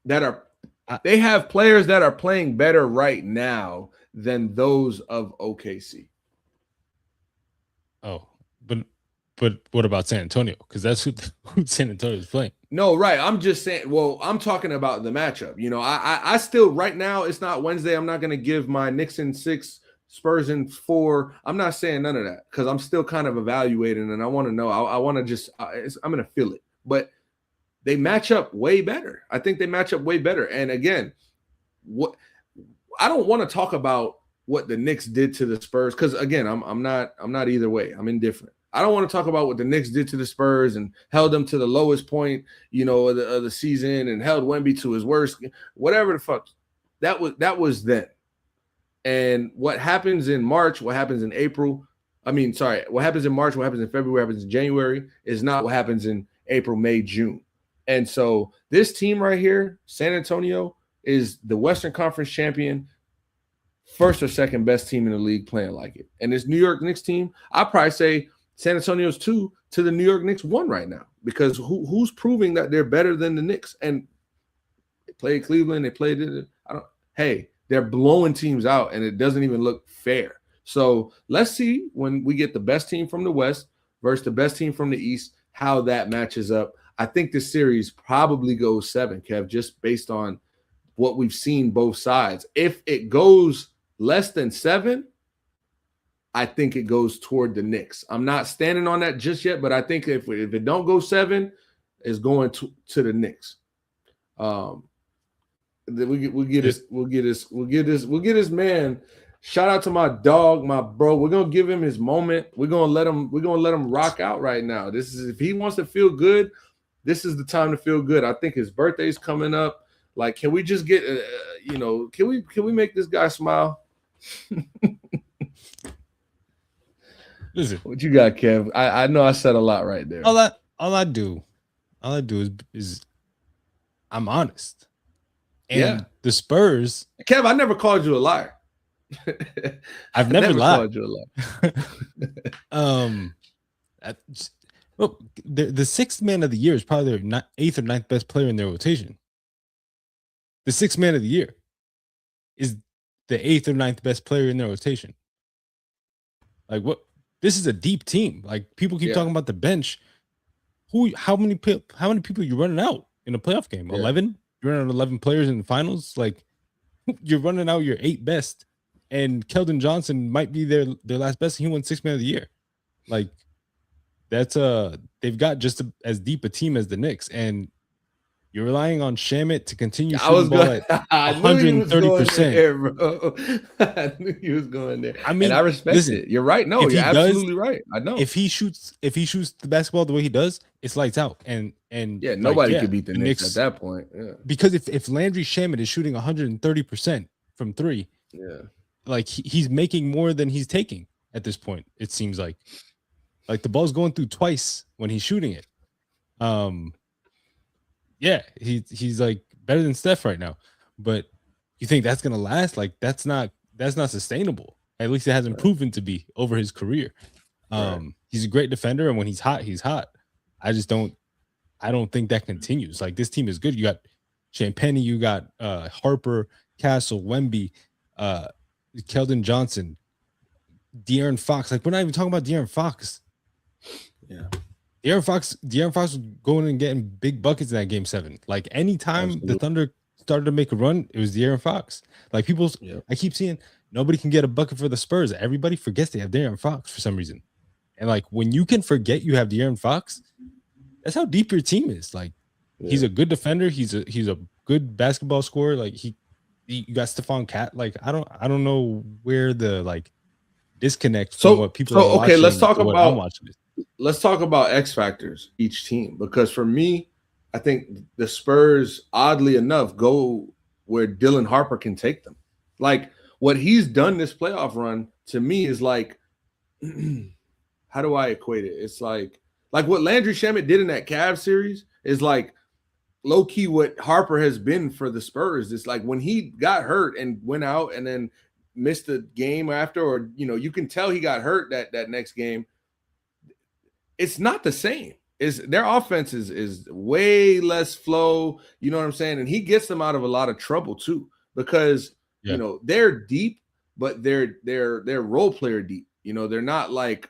have players that are playing better right now than those of OKC. Oh, but what about San Antonio? Because that's who San Antonio is playing. No, right. I'm just saying, well, I'm talking about the matchup. I still, right now, it's not Wednesday. I'm not going to give my Knicks in 6, Spurs in 4. I'm not saying none of that because I'm still kind of evaluating and I want to know. I want to just, I'm going to feel it. But they match up way better. I think they match up way better. And again, I don't want to talk about what the Knicks did to the Spurs because, again, I'm not either way. I'm indifferent. I don't want to talk about what the Knicks did to the Spurs and held them to the lowest point, of the season and held Wemby to his worst, whatever the fuck. That was then. And what happens in March, what happens in April, what happens in March, what happens in February, what happens in January is not what happens in April, May, June. And so this team right here, San Antonio, is the Western Conference champion first or second best team in the league playing like it. And this New York Knicks team, I'd probably say San Antonio's 2 to the New York Knicks 1 right now, because who's proving that they're better than the Knicks? And they played Cleveland, they played it. Hey, they're blowing teams out, and it doesn't even look fair. So let's see when we get the best team from the West versus the best team from the East, how that matches up. I think this series probably goes 7, Kev, just based on what we've seen both sides. If it goes less than 7, I think it goes toward the Knicks. I'm not standing on that just yet, but I think if it don't go 7, it's going to the Knicks. We'll get this man. Shout out to my dog, my bro. We're gonna give him his moment. We're gonna let him rock out right now. This is, if he wants to feel good, this is the time to feel good. I think his birthday's coming up. Like, can we just get can we make this guy smile? Listen, what you got, Kev? I know I said a lot right there. All I do is I'm honest. And the Spurs, Kev, I never called you a liar. I've never lied. Called you a liar. Well, the sixth man of the year is probably their 8th or 9th best player in their rotation. The sixth man of the year is the 8th or 9th best player in their rotation. Like, what? This is a deep team. Like, people keep talking about the bench. How many people are you running out in a playoff game? 11? You're running out 11 players in the finals. Like, you're running out your 8 best, and Keldon Johnson might be their last best. And he won 6th man of the year. Like, that's they've got just as deep a team as the Knicks, and you're relying on Shamet to continue shooting the ball at 130%. I knew he was going there. I mean, and I respect it. You're right. No, you're absolutely right. I know. If he shoots the basketball the way he does, it's lights out. And nobody could beat the Knicks at that point. Yeah. Because if Landry Shamet is shooting 130% from 3, like he's making more than he's taking at this point. It seems like the ball's going through twice when he's shooting it. He's like better than Steph right now, but you think that's gonna last? Like, that's not sustainable. At least it hasn't proven to be over his career. He's a great defender, and when he's hot, he's hot. I don't think that continues. Like, this team is good. You got Champagnie, you got Harper, Castle, Wemby, Keldon Johnson, De'Aaron Fox. Like, we're not even talking about De'Aaron Fox. Yeah. De'Aaron Fox was going and getting big buckets in that game 7. Like, anytime the Thunder started to make a run, it was De'Aaron Fox. Like, I keep seeing nobody can get a bucket for the Spurs. Everybody forgets they have De'Aaron Fox for some reason. And like, when you can forget you have De'Aaron Fox, that's how deep your team is. Like, he's a good defender. He's a good basketball scorer. Like, you got Stephon Cat. Like, I don't know where the disconnect from what people are watching. Let's talk about X factors each team, because for me, I think the Spurs, oddly enough, go where Dylan Harper can take them. Like, what he's done this playoff run to me is like, how do I equate it? It's like what Landry Shamet did in that Cavs series is like low key what Harper has been for the Spurs. It's like when he got hurt and went out and then missed the game after, or you can tell he got hurt that next game. It's not the same. Their offense is way less flow. You know what I'm saying? And he gets them out of a lot of trouble too, because they're deep, but they're role player deep. They're not like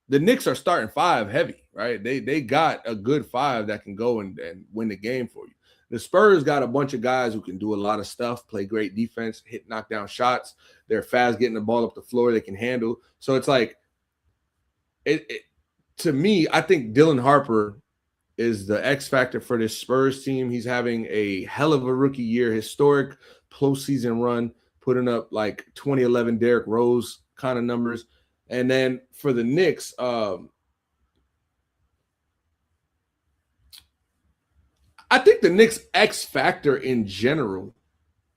the Knicks are starting 5 heavy, right? They got a good 5 that can go and win the game for you. The Spurs got a bunch of guys who can do a lot of stuff, play great defense, knock down shots. They're fast getting the ball up the floor. They can handle. So it's like to me, I think Dylan Harper is the X factor for this Spurs team. He's having a hell of a rookie year, historic postseason run, putting up like 2011 Derrick Rose kind of numbers. And then for the Knicks, I think the Knicks X factor in general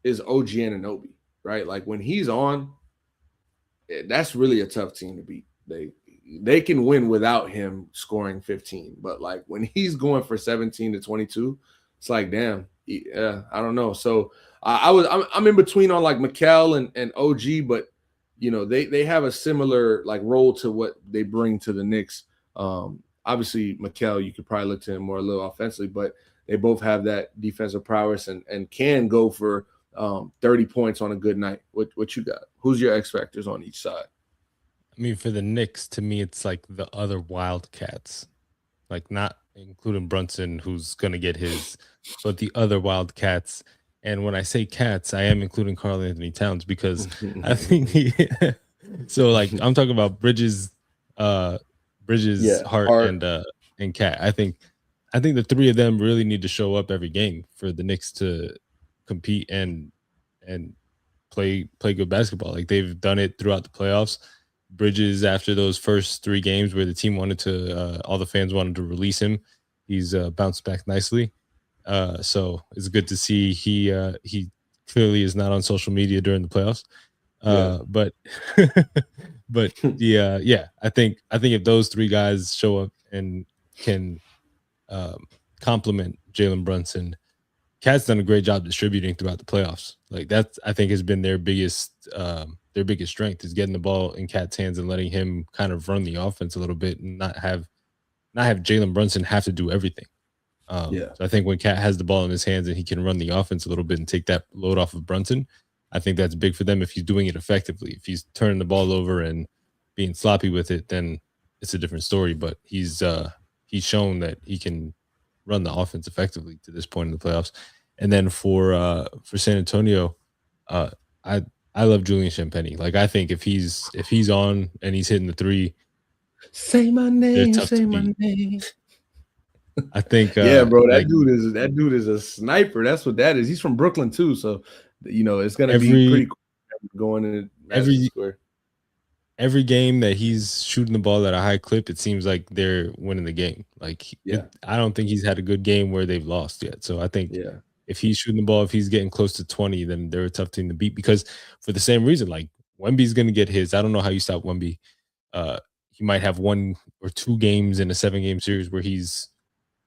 is OG Anunoby, right? Like, when he's on, that's really a tough team to beat. They can win without him scoring 15, but like when he's going for 17 to 22, it's like, damn, I don't know. So I'm in between on like Mikal and OG, but they have a similar like role to what they bring to the Knicks. Obviously Mikal, you could probably look to him more a little offensively, but they both have that defensive prowess and can go for 30 points on a good night. What you got? Who's your X factors on each side? I mean, for the Knicks, to me, it's like the other Wildcats, like not including Brunson, who's gonna get his, but the other Wildcats. And when I say cats, I am including Karl Anthony Towns because I think so like I'm talking about Bridges, Hart, and Cat. I think the three of them really need to show up every game for the Knicks to compete and play good basketball. Like they've done it throughout the playoffs. Bridges, after those first 3 games where the team wanted to, all the fans wanted to release him, he's bounced back nicely. So it's good to see he clearly is not on social media during the playoffs. But but yeah, I think if those 3 guys show up and can complement Jalen Brunson, Cat's done a great job distributing throughout the playoffs. Like that's, I think, has been their biggest strength is getting the ball in Cat's hands and letting him kind of run the offense a little bit and not have Jalen Brunson have to do everything. So I think when Cat has the ball in his hands and he can run the offense a little bit and take that load off of Brunson, I think that's big for them if he's doing it effectively. If he's turning the ball over and being sloppy with it, then it's a different story. But he's shown that he can run the offense effectively to this point in the playoffs. And then for San Antonio, I love Julian Champagnie. Like I think if he's on and he's hitting the 3, say my name, say my name. I think yeah, bro, that dude is a sniper. That's what that is. He's from Brooklyn too, so it's gonna be pretty cool going in Madison Square. Every game that he's shooting the ball at a high clip, it seems like they're winning the game. Like I don't think he's had a good game where they've lost yet. So I think if he's shooting the ball, if he's getting close to 20, then they're a tough team to beat because for the same reason, like Wemby's going to get his. I don't know how you stop Wemby. He might have 1 or 2 games in a 7-game series where he's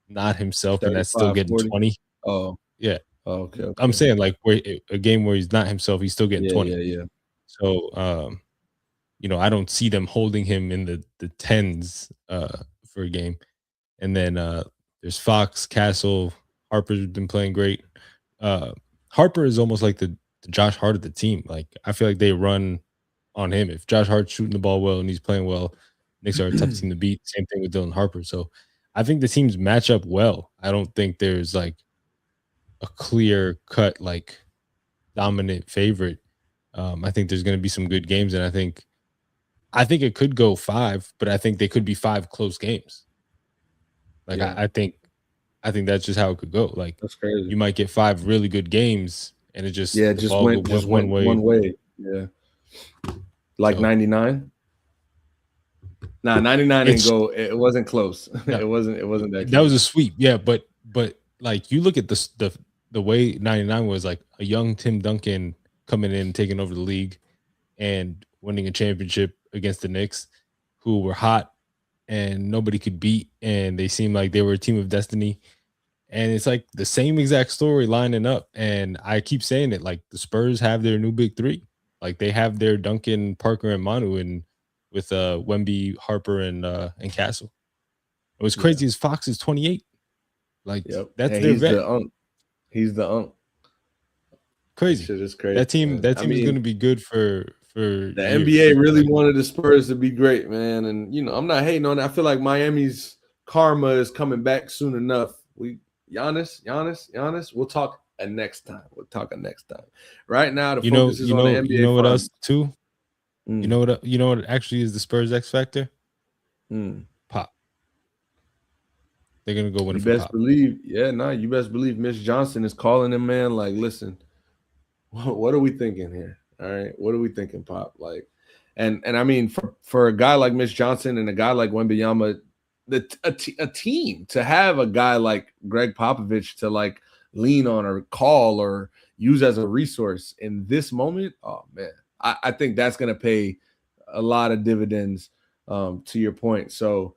not himself and that's still getting 40. 20. Oh, yeah. Oh, okay. I'm saying like where a game where he's not himself, he's still getting 20. Yeah. So, I don't see them holding him in the 10s for a game. And then there's Fox, Castle, Harper's been playing great. Harper is almost like the Josh Hart of the team. Like I feel like they run on him. If Josh Hart's shooting the ball well and he's playing well, Knicks are a tough team to beat. Same thing with Dylan Harper. So I think the teams match up well. I don't think there's like a clear cut, like dominant favorite. I think there's going to be some good games, and I think it could go 5, but I think they could be 5 close games. Like I think that's just how it could go. Like that's crazy. You might get 5 really good games, and it just went one way. Yeah, like 99. Nah, 99 didn't go. It wasn't close. No, it wasn't that close. That was a sweep. Yeah, but like you look at the way 99 was, like a young Tim Duncan coming in, taking over the league, and winning a championship against the Knicks, who were hot and nobody could beat, and they seemed like they were a team of destiny. And it's like the same exact story lining up. And I keep saying it, like the Spurs have their new big 3. Like they have their Duncan, Parker, and Manu, and with Wemby, Harper, and Castle. What's crazy is Fox is 28. Like that's their vet. He's the unk. Crazy. Shit is crazy. That team is going to be good for the NBA. Really wanted the Spurs to be great, man. And I'm not hating on it. I feel like Miami's karma is coming back soon enough. Giannis. We'll talk next time. Right now, the focus is on the NBA. You know what else too? You know what actually is the Spurs X factor? Pop. They're gonna go win. You best believe, you best believe Mitch Johnson is calling him, man. Like, listen, what are we thinking here? All right, what are we thinking, Pop? Like, and I mean, for a guy like Mitch Johnson and a guy like Wembanyama, a team to have a guy like Greg Popovich to like lean on or call or use as a resource in this moment, oh man, I think that's gonna pay a lot of dividends. To your point, so.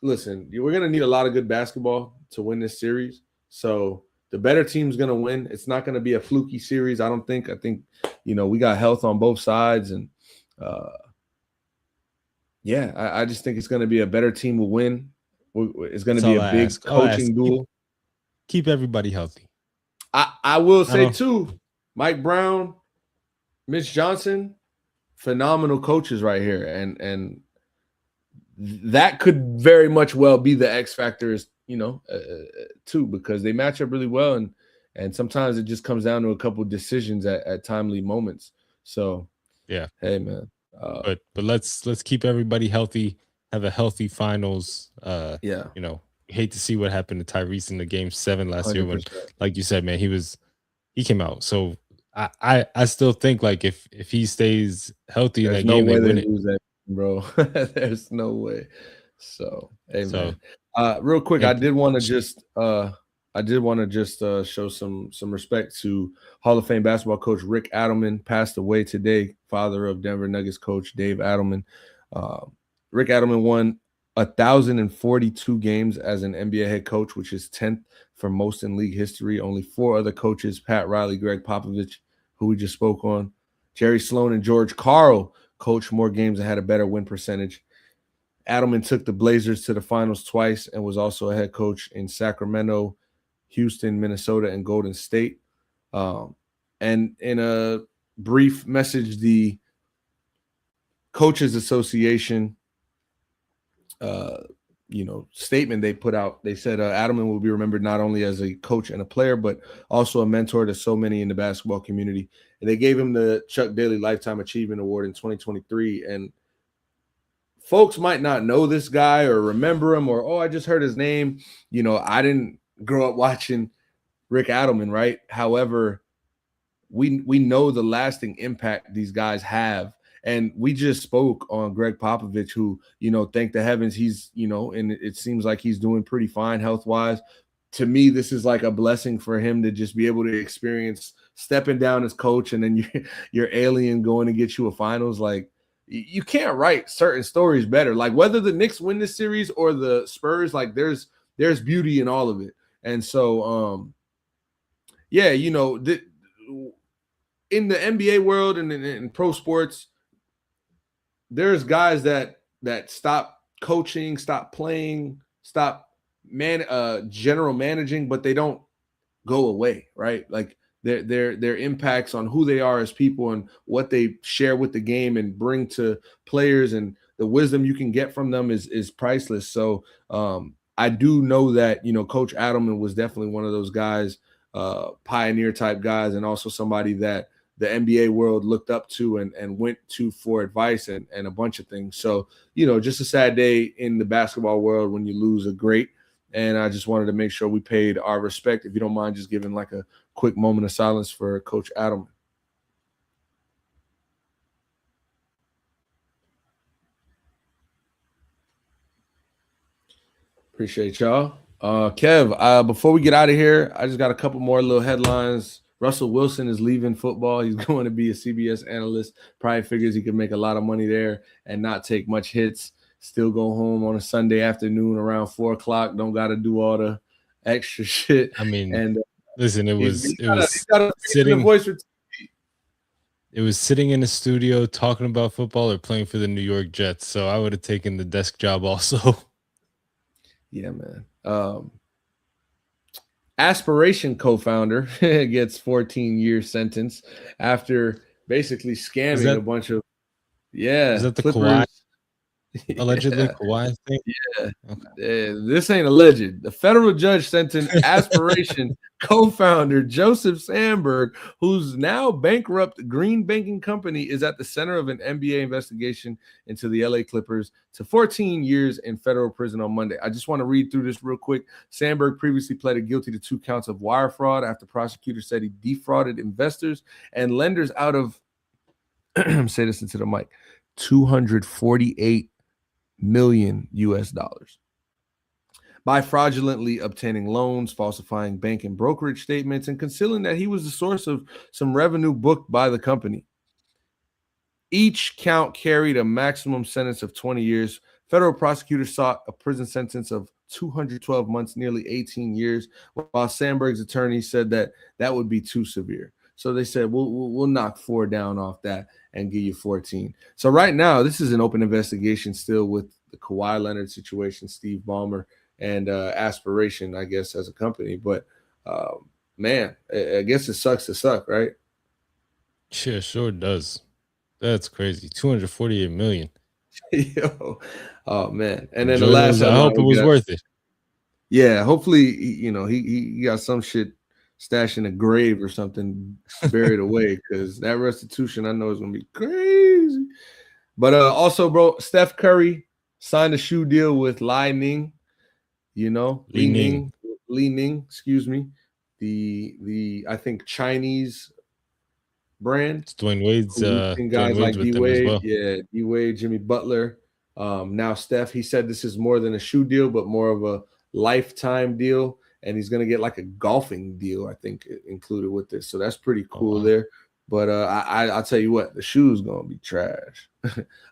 Listen, we're going to need a lot of good basketball to win this series. So the better team's going to win. It's not going to be a fluky series, I don't think. I think, we got health on both sides. And, I just think it's going to be a better team will win. It's going to be a big coaching duel. Keep everybody healthy. I will say, too, Mike Brown, Mitch Johnson, phenomenal coaches right here. And that could very much well be the X factors, too, because they match up really well. And sometimes it just comes down to a couple of decisions at timely moments. So, yeah. Hey, man. But let's keep everybody healthy, have a healthy finals. Hate to see what happened to Tyrese in the game 7 last 100%. Year when, like you said, man, he came out. So I still think like if he stays healthy in that game, they win it. Lose that, bro. There's no way. So, hey, man. Real quick, I did want to just show some respect to Hall of Fame basketball coach Rick Adelman, passed away today, father of Denver Nuggets coach Dave Adelman. Rick Adelman won 1,042 games as an NBA head coach, which is 10th for most in league history. Only 4 other coaches, Pat Riley, Greg Popovich, who we just spoke on, Jerry Sloan, and George Karl, coached more games and had a better win percentage. Adelman took the Blazers to the finals twice and was also a head coach in Sacramento, Houston, Minnesota, and Golden State. And in a brief message, the Coaches Association statement they put out, they said Adelman will be remembered not only as a coach and a player, but also a mentor to so many in the basketball community. And they gave him the Chuck Daly Lifetime Achievement Award in 2023. And folks might not know this guy or remember him or, I just heard his name. I didn't grow up watching Rick Adelman, right? However, we know the lasting impact these guys have. And we just spoke on Greg Popovich, who, thank the heavens he's, and it seems like he's doing pretty fine health-wise. To me, this is like a blessing for him to just be able to experience stepping down as coach and then your alien going to get you a finals. Like, you can't write certain stories better. Like, whether the Knicks win this series or the Spurs, like, there's beauty in all of it. And so, in the NBA world and in pro sports, there's guys that stop coaching, stop playing, stop general managing, but they don't go away, right? Like their impacts on who they are as people and what they share with the game and bring to players and the wisdom you can get from them is priceless. So I do know that, Coach Adelman was definitely one of those guys, pioneer type guys, and also somebody that the NBA world looked up to and went to for advice and a bunch of things. So, just a sad day in the basketball world when you lose a great. And I just wanted to make sure we paid our respect. If you don't mind just giving like a quick moment of silence for Coach Adelman. Appreciate y'all. Kev, before we get out of here, I just got a couple more little headlines. Russell Wilson is leaving football. He's going to be a CBS analyst. Probably figures he can make a lot of money there and not take much hits. Still go home on a Sunday afternoon around 4 o'clock. Don't got to do all the extra shit. I mean, and listen, it was sitting in the studio talking about football or playing for the New York Jets. So I would have taken the desk job also. Yeah, man. Aspiration co-founder gets 14-year sentence after basically scamming a bunch of Is that the Kawhi? Allegedly Kawhi thing? Yeah. Okay. This ain't alleged. The federal judge sentenced Aspiration co-founder Joseph Sandberg, whose now bankrupt green banking company is at the center of an NBA investigation into the LA Clippers, to 14 years in federal prison on Monday. I just want to read through this real quick. Sandberg previously pleaded guilty to 2 counts of wire fraud after prosecutors said he defrauded investors and lenders out of say this into the mic, $248 million by fraudulently obtaining loans, falsifying bank and brokerage statements, and concealing that he was the source of some revenue booked by the company. Each count carried a maximum sentence of 20 years. Federal prosecutors sought a prison sentence of 212 months, nearly 18 years, while Sandberg's attorney said that that would be too severe. So they said, we'll knock 4 down off that and give you 14. So right now, this is an open investigation still with the Kawhi Leonard situation, Steve Ballmer, and Aspiration, I guess, as a company. But, man, I guess it sucks to suck, right? Sure does. That's crazy. 248 million. Yo, oh, man. And then the Enjoy last those. I hope it was worth it. Yeah, hopefully, he got some shit stashed in a grave or something buried away, because that restitution I know is gonna be crazy. But also, bro, Steph Curry signed a shoe deal with Li Ning. Li Ning, excuse me, the I think Chinese brand. It's Dwayne Wade's guys like D Wade, well. yeah, D Wade, Jimmy Butler. Now Steph, he said this is more than a shoe deal, but more of a lifetime deal, and he's gonna get like a golfing deal, I think, included with this. So that's pretty cool there. But I'll tell you what, the shoe's gonna be trash.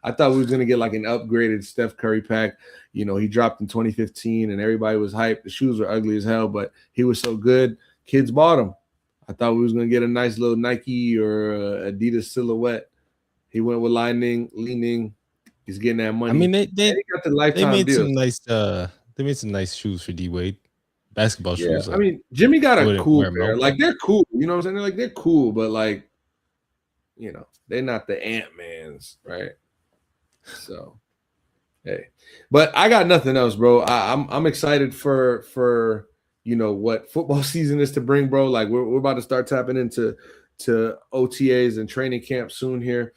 I thought we was gonna get like an upgraded Steph Curry pack. He dropped in 2015, and everybody was hyped. The shoes were ugly as hell, but he was so good, kids bought them. I thought we was gonna get a nice little Nike or Adidas silhouette. He went with Li Ning. He's getting that money. I mean, they got the lifetime made deals. some nice. They made some nice shoes for D Wade, basketball shoes. I mean, Jimmy got a cool pair. Like, they're cool. You know what I'm saying? Like, they're cool, but like, they're not the Ant-Mans, right? So, hey, but I got nothing else, bro. I'm excited for what football season is to bring, bro. Like, we're about to start tapping into OTAs and training camp soon here.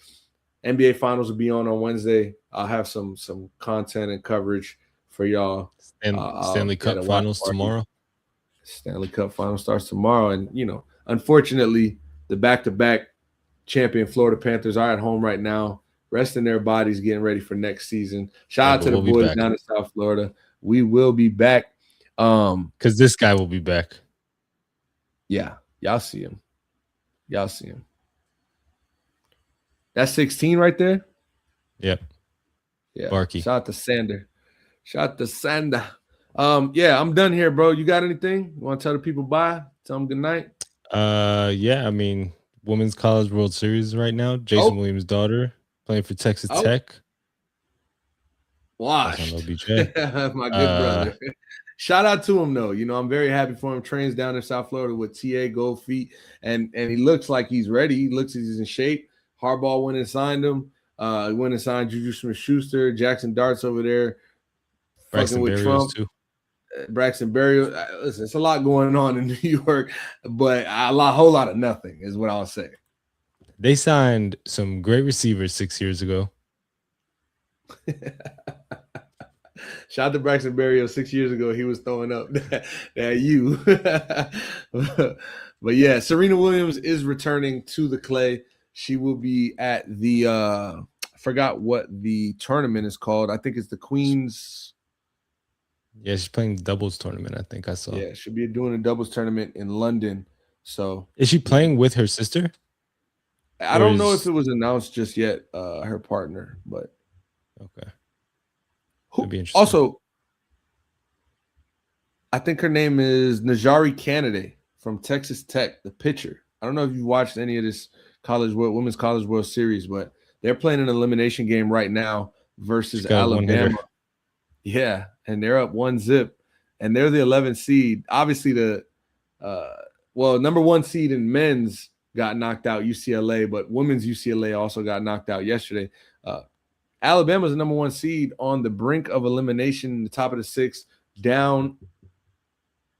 NBA Finals will be on Wednesday. I'll have some content and coverage for y'all. Stanley Cup Finals tomorrow. Stanley Cup Finals starts tomorrow, and unfortunately, the back-to-back champion Florida Panthers are at home right now, resting their bodies, getting ready for next season. Shout out to the boys down in South Florida. We will be back. Because this guy will be back. Yeah, y'all see him. That's 16 right there. Yep. Yeah. Barky. Shout out to Sander. Yeah, I'm done here, bro. You got anything? You want to tell the people bye? Tell them good night? Yeah, I mean, Women's College World Series right now. Jason Williams' daughter playing for Texas Tech. Washed. My good brother. Shout out to him, though. I'm very happy for him. Trains down in South Florida with TA Gold Feet, and he looks like he's ready. He looks like he's in shape. Harbaugh went and signed him. He went and signed Juju Smith-Schuster, Jackson Darts over there, fucking with Trump. Too. Braxton Berrios. Listen, it's a lot going on in New York, but a whole lot of nothing is what I'll say. They signed some great receivers 6 years ago. Shout out to Braxton Berrios. 6 years ago, he was throwing up that you. But yeah, Serena Williams is returning to the clay. She will be at the I forgot what the tournament is called. I think it's the Queen's. Yeah, she's playing the doubles tournament, I think I saw. Yeah, she'll be doing a doubles tournament in London. So is she playing with her sister? I don't know if it was announced just yet, her partner, but okay. That'd be interesting. Also, I think her name is Najari Kennedy from Texas Tech, the pitcher. I don't know if you've watched any of this Women's College World Series, but they're playing an elimination game right now versus Alabama. Yeah, and they're up 1-0, and they're the 11th seed. Obviously, the number 1 seed in men's got knocked out, UCLA, but women's UCLA also got knocked out yesterday. Alabama's the number 1 seed on the brink of elimination in the top of the 6th, down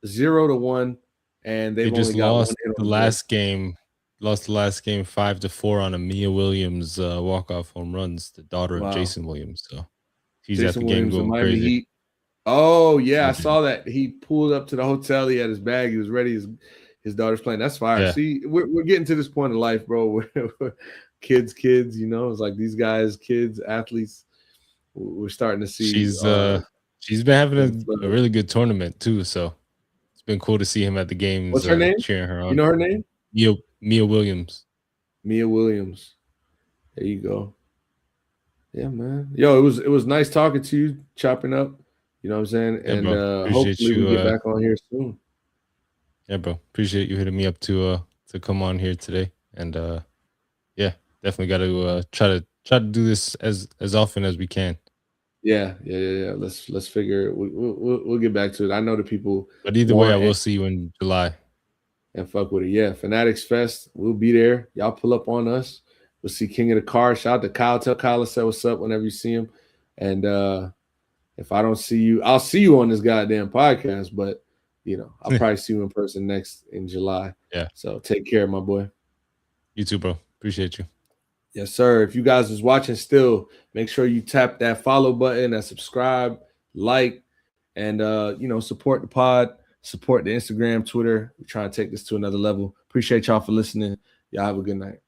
0-1, and they just lost the last game. Lost the last game 5-4 on a Mia Williams walk-off home runs, the daughter of Jason Williams. So he's at the game going crazy. Heat. Oh, yeah, I saw that. He pulled up to the hotel. He had his bag. He was ready. His daughter's playing. That's fire. Yeah. See, we're getting to this point in life, bro. We're kids, it's like these guys, kids, athletes. We're starting to see. She's been having a really good tournament, too, so it's been cool to see him at the games. What's her name? Cheering her on. You know her name? Mia Williams. Mia Williams. There you go. Yeah, man. Yo, it was nice talking to you, chopping up. You know what I'm saying? Yeah, And bro. hopefully we get back on here soon. Yeah, bro. Appreciate you hitting me up to come on here today. And yeah, definitely got to try to do this as often as we can. Yeah. Let's figure. We'll get back to it. I know the people. But either way, I will see you in July. And fuck with it. Yeah, Fanatics Fest. We'll be there. Y'all pull up on us. We'll see King of the Car. Shout out to Kyle. Tell Kyle to say what's up whenever you see him. And if I don't see you, I'll see you on this goddamn podcast. But you know, I'll probably see you in person next in July. Yeah. So take care, my boy. You too, bro. Appreciate you. Yes, sir. If you guys is watching still, make sure you tap that follow button, that subscribe, like, and you know, support the pod, support the Instagram, Twitter. We're trying to take this to another level. Appreciate y'all for listening. Y'all have a good night.